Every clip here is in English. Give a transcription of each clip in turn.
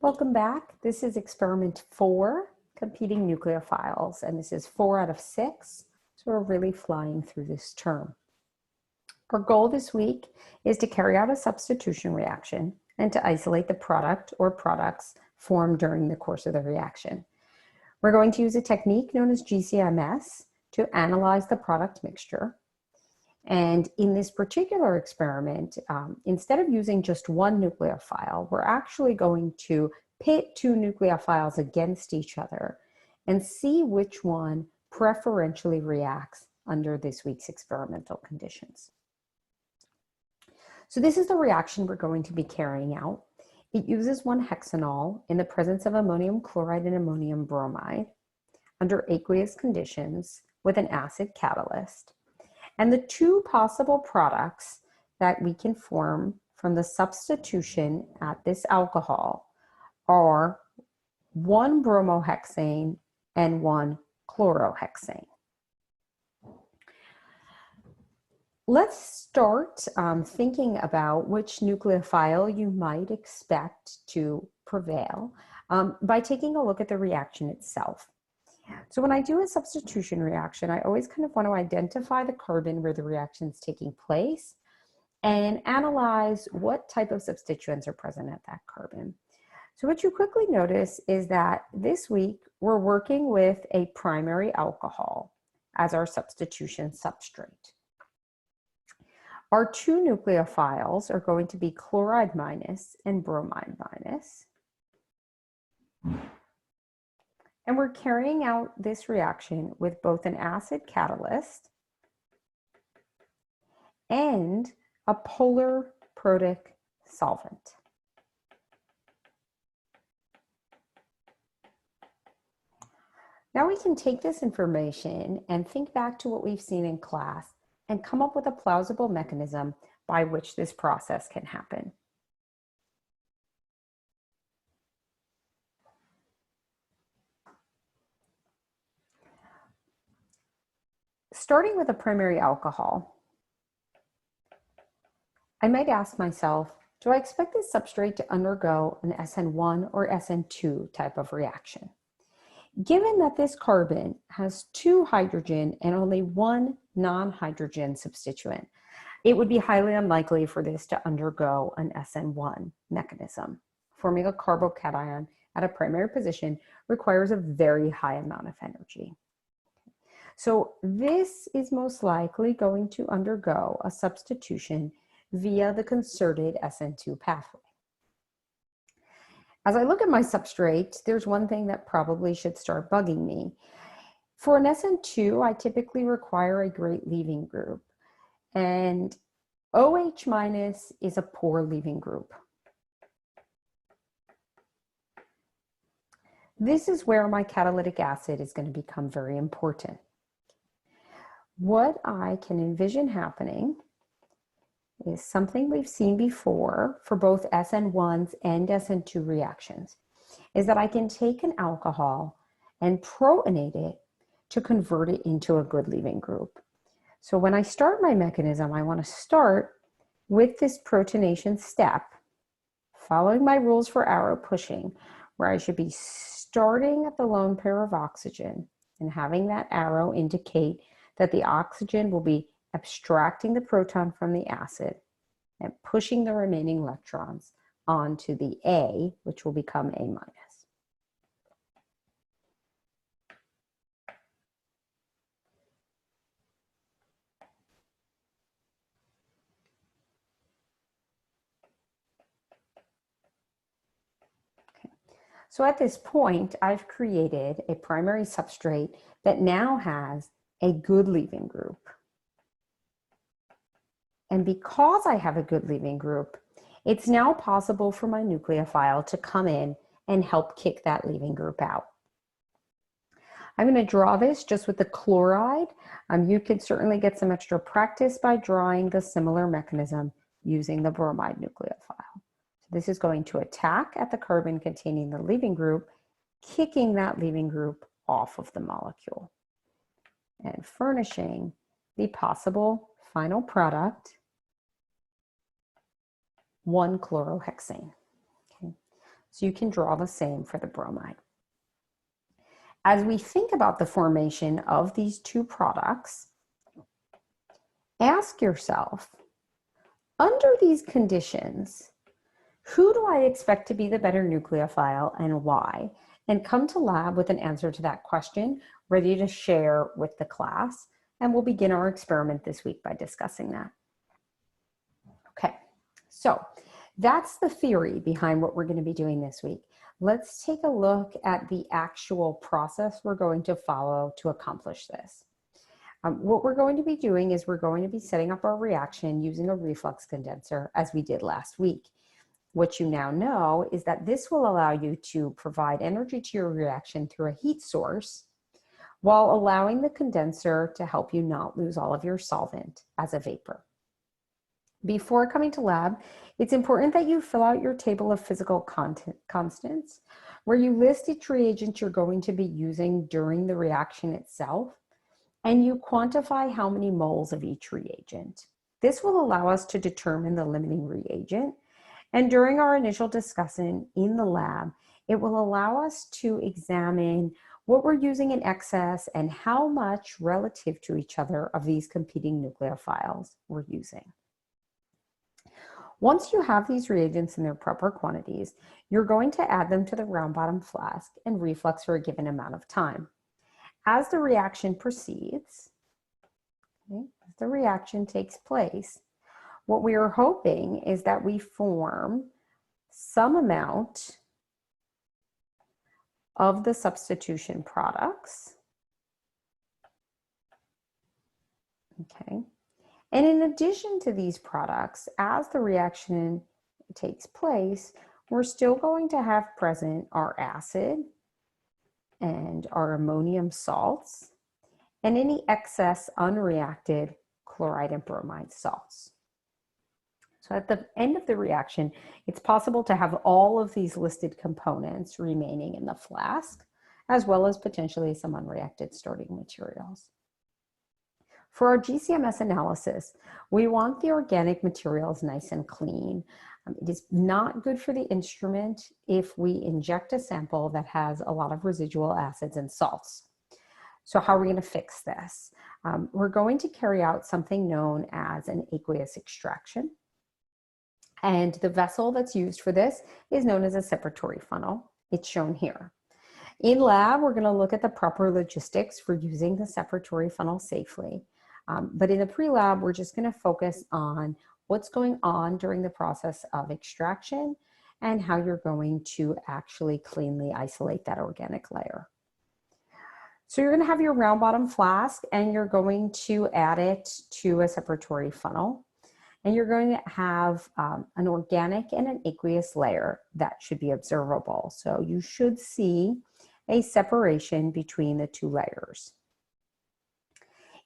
Welcome back. This is experiment 4, competing nucleophiles, and this is 4 out of 6, so we're really flying through this term. Our goal this week is to carry out a substitution reaction and to isolate the product or products formed during the course of the reaction. We're going to use a technique known as GCMS to analyze the product mixture. And in this particular experiment, instead of using just one nucleophile, we're actually going to pit 2 nucleophiles against each other and see which one preferentially reacts under this week's experimental conditions. So this is the reaction we're going to be carrying out. It uses 1-hexanol in the presence of ammonium chloride and ammonium bromide under aqueous conditions with an acid catalyst. And the 2 possible products that we can form from the substitution at this alcohol are 1 bromohexane and 1 chlorohexane. Let's start thinking about which nucleophile you might expect to prevail by taking a look at the reaction itself. So when I do a substitution reaction, I always kind of want to identify the carbon where the reaction is taking place and analyze what type of substituents are present at that carbon. So what you quickly notice is that this week we're working with a primary alcohol as our substitution substrate. Our 2 nucleophiles are going to be chloride minus and bromide minus. And we're carrying out this reaction with both an acid catalyst and a polar protic solvent. Now we can take this information and think back to what we've seen in class and come up with a plausible mechanism by which this process can happen. Starting with a primary alcohol, I might ask myself, do I expect this substrate to undergo an SN1 or SN2 type of reaction? Given that this carbon has 2 hydrogen and only 1 non-hydrogen substituent, it would be highly unlikely for this to undergo an SN1 mechanism. Forming a carbocation at a primary position requires a very high amount of energy. So this is most likely going to undergo a substitution via the concerted SN2 pathway. As I look at my substrate, there's one thing that probably should start bugging me. For an SN2, I typically require a great leaving group, and OH minus is a poor leaving group. This is where my catalytic acid is going to become very important. What I can envision happening is something we've seen before for both SN1s and SN2 reactions, is that I can take an alcohol and protonate it to convert it into a good leaving group. So when I start my mechanism, I want to start with this protonation step, following my rules for arrow pushing, where I should be starting at the lone pair of oxygen and having that arrow indicate that the oxygen will be abstracting the proton from the acid and pushing the remaining electrons onto the A, which will become A minus. Okay. So at this point, I've created a primary substrate that now has a good leaving group. And because I have a good leaving group, it's now possible for my nucleophile to come in and help kick that leaving group out. I'm going to draw this just with the chloride. You could certainly get some extra practice by drawing the similar mechanism using the bromide nucleophile. So this is going to attack at the carbon containing the leaving group, kicking that leaving group off of the molecule and furnishing the possible final product, 1 chlorohexane. Okay. So you can draw the same for the bromide. As we think about the formation of these two products, ask yourself, under these conditions, who do I expect to be the better nucleophile and why? And come to lab with an answer to that question, ready to share with the class. And we'll begin our experiment this week by discussing that. Okay, so that's the theory behind what we're going to be doing this week. Let's take a look at the actual process we're going to follow to accomplish this. What we're going to be doing is we're going to be setting up our reaction using a reflux condenser as we did last week. What you now know is that this will allow you to provide energy to your reaction through a heat source while allowing the condenser to help you not lose all of your solvent as a vapor. Before coming to lab, it's important that you fill out your table of physical constants where you list each reagent you're going to be using during the reaction itself, and you quantify how many moles of each reagent. This will allow us to determine the limiting reagent, and during our initial discussion in the lab, it will allow us to examine what we're using in excess and how much relative to each other of these competing nucleophiles we're using. Once you have these reagents in their proper quantities, you're going to add them to the round bottom flask and reflux for a given amount of time. As the reaction proceeds, as the reaction takes place, what we are hoping is that we form some amount of the substitution products. Okay. And in addition to these products, as the reaction takes place, we're still going to have present our acid and our ammonium salts and any excess unreacted chloride and bromide salts. So at the end of the reaction, it's possible to have all of these listed components remaining in the flask, as well as potentially some unreacted starting materials. For our GCMS analysis, we want the organic materials nice and clean. It is not good for the instrument if we inject a sample that has a lot of residual acids and salts. So how are we going to fix this? We're going to carry out something known as an aqueous extraction. And the vessel that's used for this is known as a separatory funnel. It's shown here. In lab, we're going to look at the proper logistics for using the separatory funnel safely. But in the pre-lab, we're just going to focus on what's going on during the process of extraction and how you're going to actually cleanly isolate that organic layer. So you're going to have your round bottom flask and you're going to add it to a separatory funnel. And you're going to have an organic and an aqueous layer that should be observable. So you should see a separation between the two layers.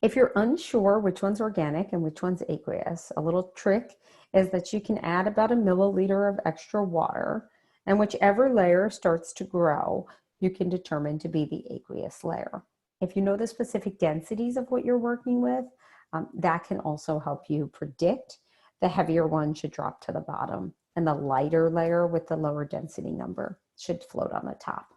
If you're unsure which one's organic and which one's aqueous, a little trick is that you can add about 1 milliliter of extra water, and whichever layer starts to grow, you can determine to be the aqueous layer. If you know the specific densities of what you're working with, that can also help you predict the heavier one should drop to the bottom, and the lighter layer with the lower density number should float on the top.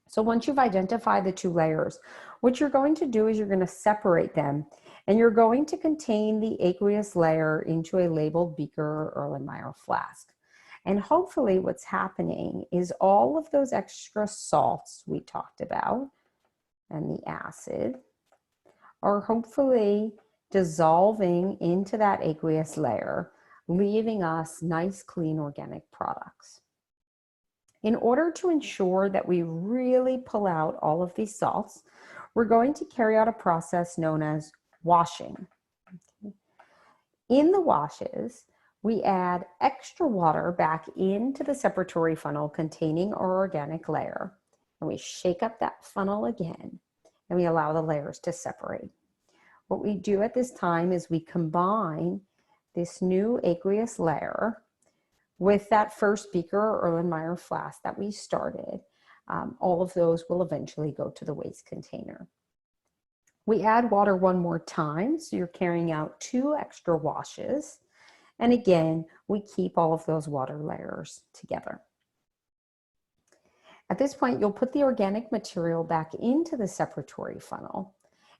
So once you've identified the two layers, what you're going to do is you're going to separate them, and you're going to contain the aqueous layer into a labeled beaker or Erlenmeyer flask. And hopefully what's happening is all of those extra salts we talked about and the acid are hopefully dissolving into that aqueous layer, leaving us nice, clean organic products. In order to ensure that we really pull out all of these salts, we're going to carry out a process known as washing. In the washes, we add extra water back into the separatory funnel containing our organic layer, and we shake up that funnel again, and we allow the layers to separate. What we do at this time is we combine this new aqueous layer with that first beaker or Erlenmeyer flask that we started. All of those will eventually go to the waste container. We add water one more time, so you're carrying out 2 extra washes. And again, we keep all of those water layers together. At this point, you'll put the organic material back into the separatory funnel.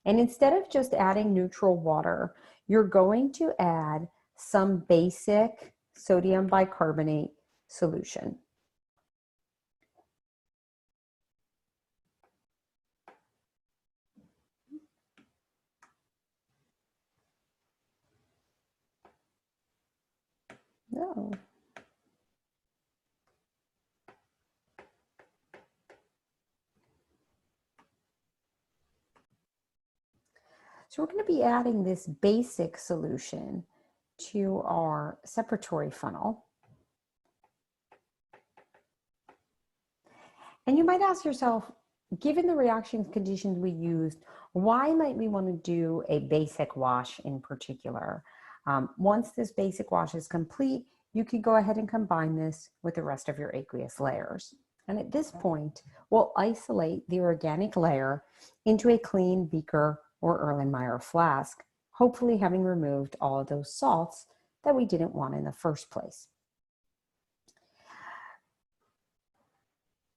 And instead of just adding neutral water, you're going to add some basic sodium bicarbonate solution. No. So we're going to be adding this basic solution to our separatory funnel. And you might ask yourself, given the reaction conditions we used, why might we want to do a basic wash in particular? Once this basic wash is complete, you can go ahead and combine this with the rest of your aqueous layers. And at this point, we'll isolate the organic layer into a clean beaker or Erlenmeyer flask, hopefully having removed all of those salts that we didn't want in the first place.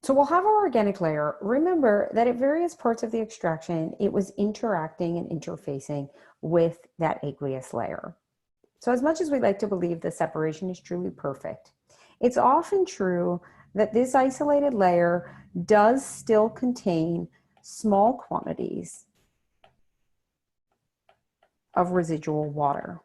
So we'll have our organic layer. Remember that at various parts of the extraction, it was interacting and interfacing with that aqueous layer. So as much as we like to believe the separation is truly perfect, it's often true that this isolated layer does still contain small quantities of residual water.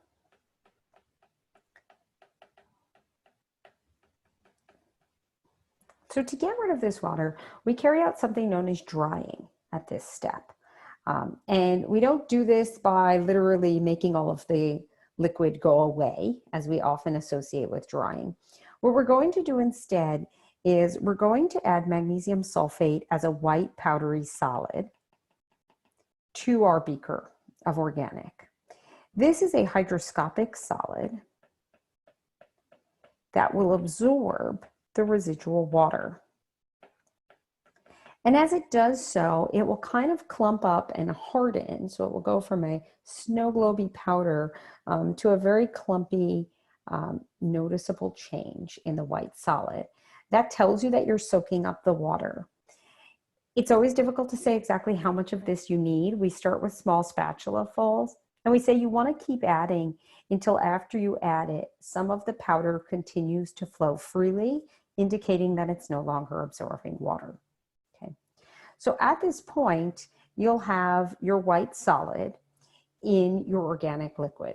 So to get rid of this water, we carry out something known as drying at this step. And we don't do this by literally making all of the liquid go away, as we often associate with drying. What we're going to do instead is we're going to add magnesium sulfate as a white powdery solid to our beaker of organic. This is a hygroscopic solid that will absorb the residual water. And as it does so, it will kind of clump up and harden. So it will go from a snow globy powder to a very clumpy, noticeable change in the white solid. That tells you that you're soaking up the water. It's always difficult to say exactly how much of this you need. We start with small spatulafuls, and we say you want to keep adding until after you add it, some of the powder continues to flow freely, indicating that it's no longer absorbing water. Okay. So at this point, you'll have your white solid in your organic liquid.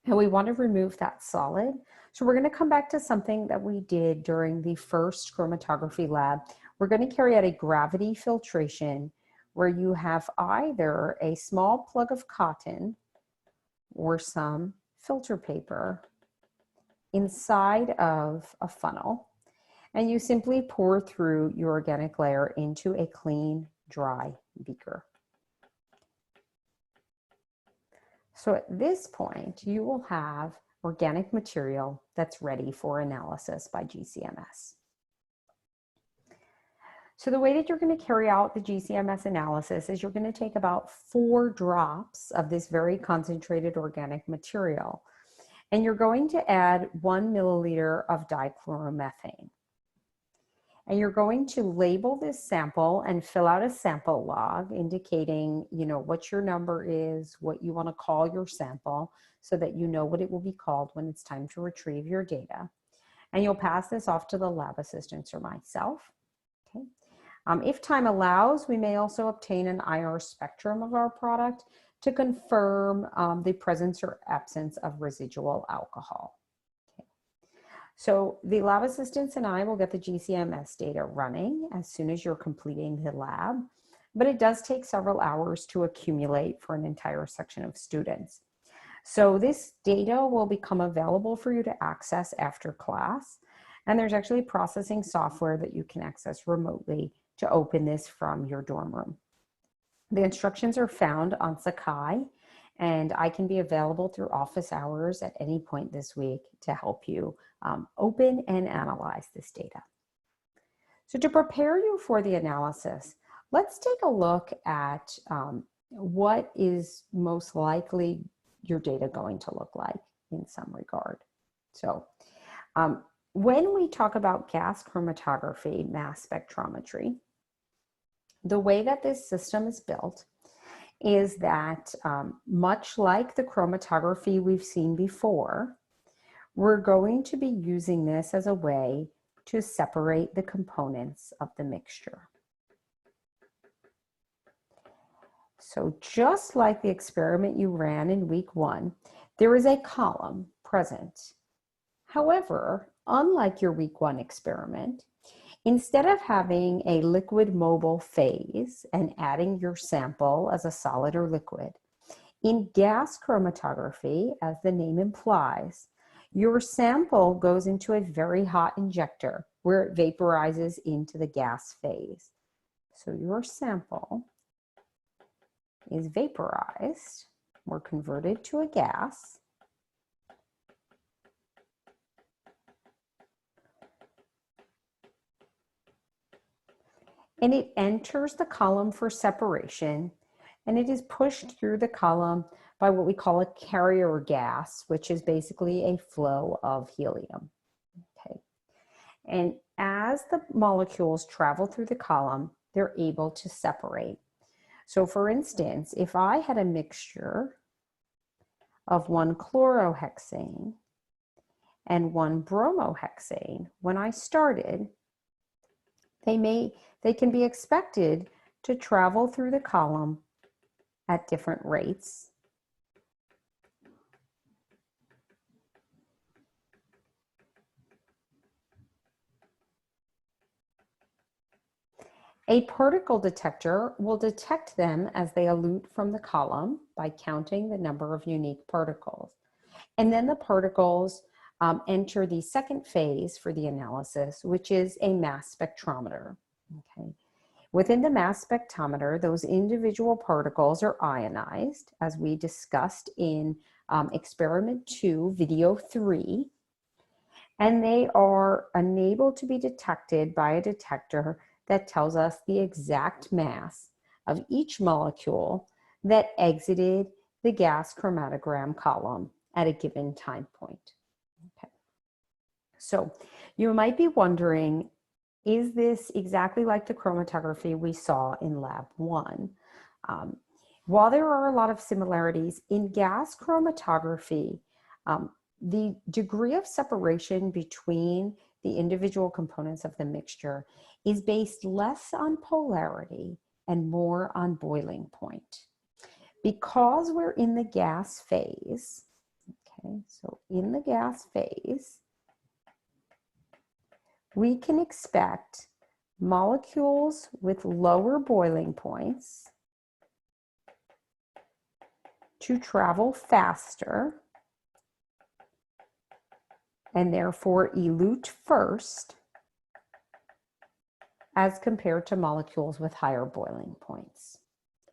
And we want to remove that solid. So we're going to come back to something that we did during the first chromatography lab. We're going to carry out a gravity filtration where you have either a small plug of cotton or some filter paper inside of a funnel, and you simply pour through your organic layer into a clean, dry beaker. So at this point, you will have organic material that's ready for analysis by GCMS. So the way that you're going to carry out the GCMS analysis is you're going to take about 4 drops of this very concentrated organic material, and you're going to add 1 milliliter of dichloromethane. And you're going to label this sample and fill out a sample log indicating, what your number is, what you want to call your sample, so that you know what it will be called when it's time to retrieve your data. And you'll pass this off to the lab assistants or myself. Okay. If time allows, we may also obtain an IR spectrum of our product to confirm the presence or absence of residual alcohol. Okay. So the lab assistants and I will get the GCMS data running as soon as you're completing the lab, but it does take several hours to accumulate for an entire section of students. So this data will become available for you to access after class, and there's actually processing software that you can access remotely to open this from your dorm room. The instructions are found on Sakai, and I can be available through office hours at any point this week to help you open and analyze this data. So to prepare you for the analysis, let's take a look at what is most likely your data going to look like in some regard. So when we talk about gas chromatography, mass spectrometry, the way that this system is built is that much like the chromatography we've seen before, we're going to be using this as a way to separate the components of the mixture. So just like the experiment you ran in week 1, there is a column present. However, unlike your week 1 experiment, instead of having a liquid mobile phase and adding your sample as a solid or liquid, in gas chromatography, as the name implies, your sample goes into a very hot injector where it vaporizes into the gas phase. So your sample is vaporized or converted to a gas. And it enters the column for separation, and it is pushed through the column by what we call a carrier gas, which is basically a flow of helium. Okay. And as the molecules travel through the column, they're able to separate. So for instance, if I had a mixture of 1 chlorohexane and 1 bromohexane, when I started, they can be expected to travel through the column at different rates. A particle detector will detect them as they elute from the column by counting the number of unique particles. And then the particles enter the second phase for the analysis, which is a mass spectrometer. Okay. Within the mass spectrometer, those individual particles are ionized, as we discussed in experiment 2, video 3, and they are unable to be detected by a detector that tells us the exact mass of each molecule that exited the gas chromatogram column at a given time point. Okay. So you might be wondering, is this exactly like the chromatography we saw in lab 1? While there are a lot of similarities, in gas chromatography, the degree of separation between the individual components of the mixture is based less on polarity and more on boiling point. Because we're in the gas phase, okay, so in the gas phase, we can expect molecules with lower boiling points to travel faster and therefore elute first as compared to molecules with higher boiling points.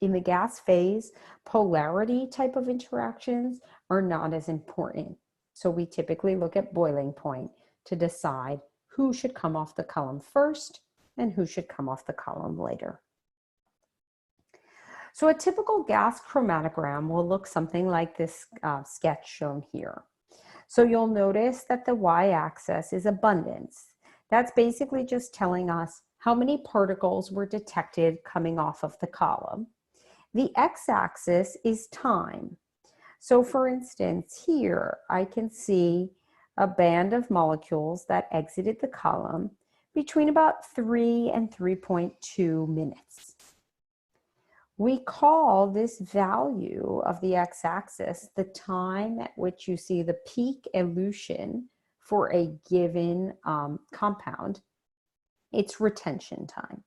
In the gas phase, polarity type of interactions are not as important. So we typically look at boiling point to decide who should come off the column first and who should come off the column later. So a typical gas chromatogram will look something like this sketch shown here. So you'll notice that the y-axis is abundance. That's basically just telling us how many particles were detected coming off of the column. The x-axis is time. So for instance, here I can see a band of molecules that exited the column between about 3 and 3.2 minutes. We call this value of the x-axis the time at which you see the peak elution for a given compound. It's retention time.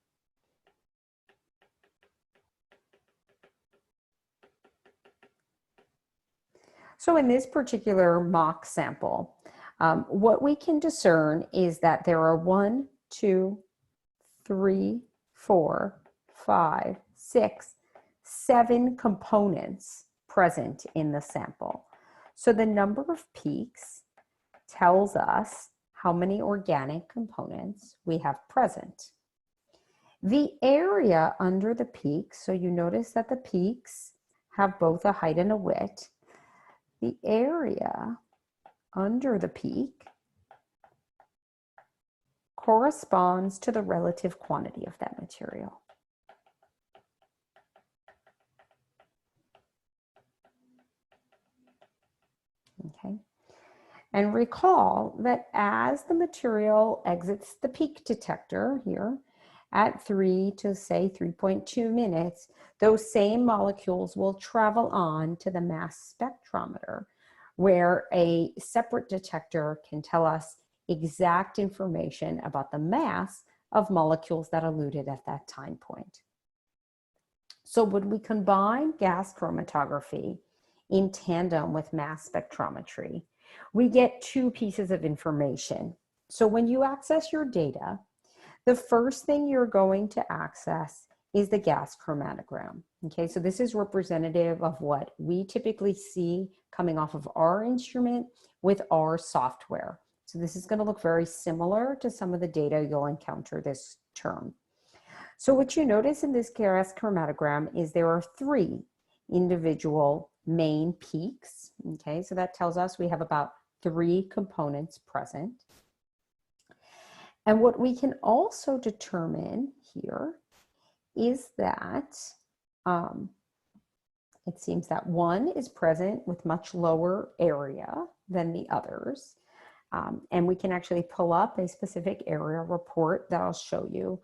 So in this particular mock sample, what we can discern is that there are 1, 2, 3, 4, 5, 6, 7 components present in the sample. So the number of peaks tells us how many organic components we have present. The area under the peaks, so you notice that the peaks have both a height and a width. The area under the peak corresponds to the relative quantity of that material. Okay. And recall that as the material exits the peak detector here at 3 to say 3.2 minutes, those same molecules will travel on to the mass spectrometer, where a separate detector can tell us exact information about the mass of molecules that eluted at that time point. So when we combine gas chromatography in tandem with mass spectrometry, we get two pieces of information. So when you access your data, the first thing you're going to access is the gas chromatogram. Okay, so this is representative of what we typically see coming off of our instrument with our software. So this is going to look very similar to some of the data you'll encounter this term. So what you notice in this gas chromatogram is there are 3 individual main peaks. Okay, so that tells us we have about 3 components present. And what we can also determine here is that it seems that one is present with much lower area than the others. And we can actually pull up a specific area report that I'll show you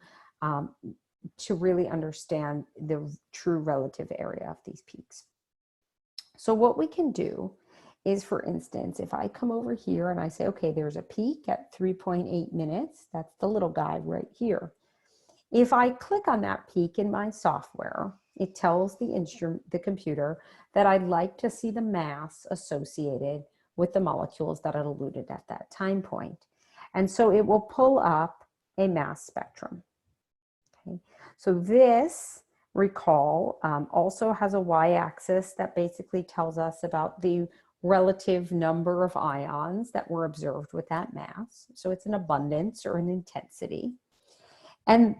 to really understand the true relative area of these peaks. So what we can do is, for instance, if I come over here and I say, okay, there's a peak at 3.8 minutes, that's the little guy right here. If I click on that peak in my software, it tells the computer that I'd like to see the mass associated with the molecules that it eluted at that time point. And so it will pull up a mass spectrum. Okay. So this, recall, also has a y-axis that basically tells us about the relative number of ions that were observed with that mass. So it's an abundance or an intensity. And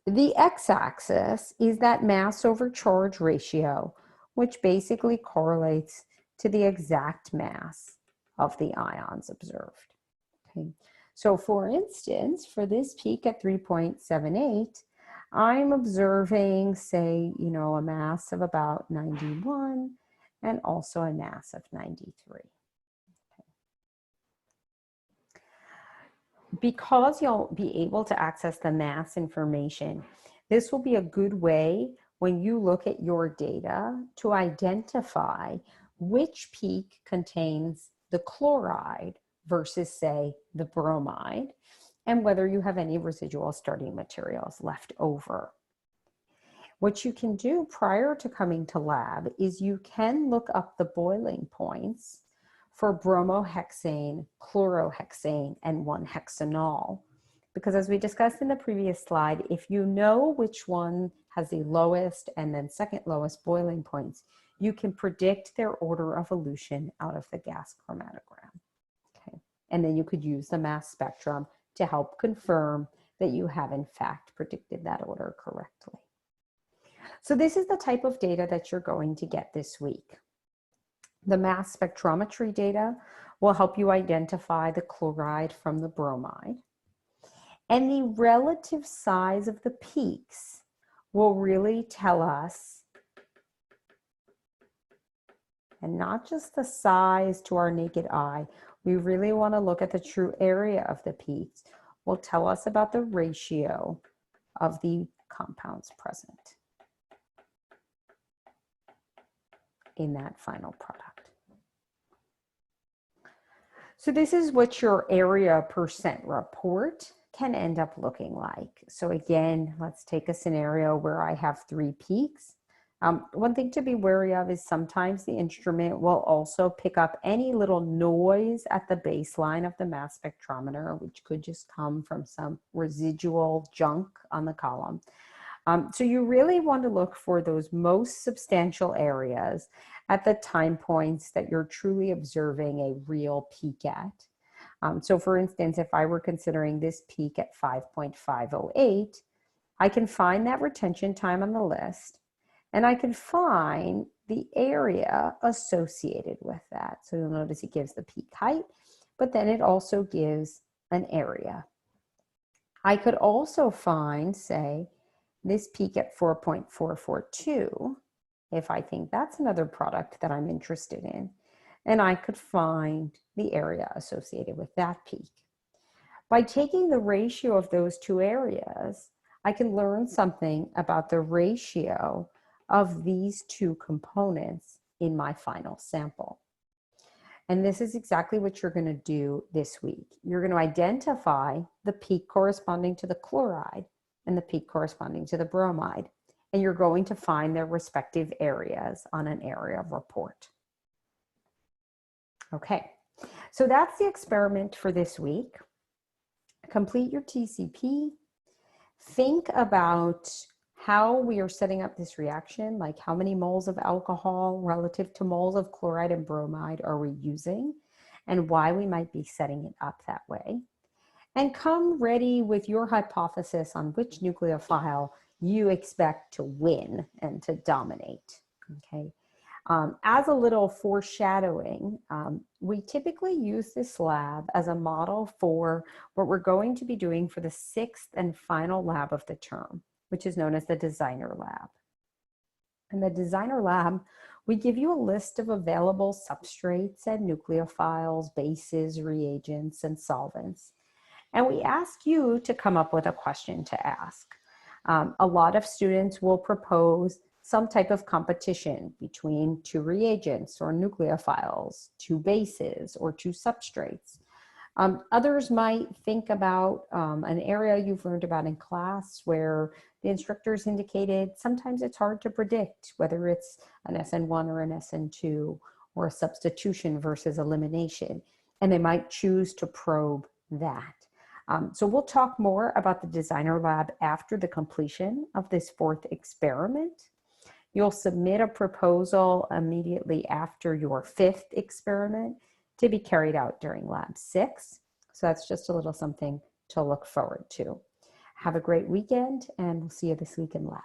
the x-axis is that mass over charge ratio, which basically correlates to the exact mass of the ions observed. Okay. So for instance, for this peak at 3.78, I'm observing, say, a mass of about 91 and also a mass of 93. Because you'll be able to access the mass information, this will be a good way when you look at your data to identify which peak contains the chloride versus, say, the bromide, and whether you have any residual starting materials left over. What you can do prior to coming to lab is you can look up the boiling points for bromohexane, chlorohexane, and 1-hexanol. Because as we discussed in the previous slide, if you know which one has the lowest and then second lowest boiling points, you can predict their order of elution out of the gas chromatogram. Okay. And then you could use the mass spectrum to help confirm that you have in fact predicted that order correctly. So this is the type of data that you're going to get this week. The mass spectrometry data will help you identify the chloride from the bromide. And the relative size of the peaks will really tell us, and not just the size to our naked eye, we really want to look at the true area of the peaks, will tell us about the ratio of the compounds present in that final product. So this is what your area percent report can end up looking like. So again, let's take a scenario where I have 3 peaks. One thing to be wary of is sometimes the instrument will also pick up any little noise at the baseline of the mass spectrometer, which could just come from some residual junk on the column. So you really want to look for those most substantial areas at the time points that you're truly observing a real peak at. So for instance, if I were considering this peak at 5.508, I can find that retention time on the list, and I can find the area associated with that. So you'll notice it gives the peak height, but then it also gives an area. I could also find, say, this peak at 4.442, if I think that's another product that I'm interested in. And I could find the area associated with that peak. By taking the ratio of those two areas, I can learn something about the ratio of these two components in my final sample. And this is exactly what you're going to do this week. You're going to identify the peak corresponding to the chloride and the peak corresponding to the bromide. And you're going to find their respective areas on an area report. Okay, so that's the experiment for this week. Complete your TCP. Think about how we are setting up this reaction, like how many moles of alcohol relative to moles of chloride and bromide are we using, and why we might be setting it up that way. And come ready with your hypothesis on which nucleophile you expect to win and to dominate, okay? As a little foreshadowing, we typically use this lab as a model for what we're going to be doing for the 6th and final lab of the term, which is known as the designer lab. In the designer lab, we give you a list of available substrates and nucleophiles, bases, reagents, and solvents. And we ask you to come up with a question to ask. A lot of students will propose some type of competition between two reagents or nucleophiles, two bases, or two substrates. Others might think about an area you've learned about in class where the instructors indicated sometimes it's hard to predict whether it's an SN1 or an SN2 or a substitution versus elimination, and they might choose to probe that. So we'll talk more about the designer lab after the completion of this 4th experiment. You'll submit a proposal immediately after your 5th experiment to be carried out during lab 6. So that's just a little something to look forward to. Have a great weekend, and we'll see you this week in lab.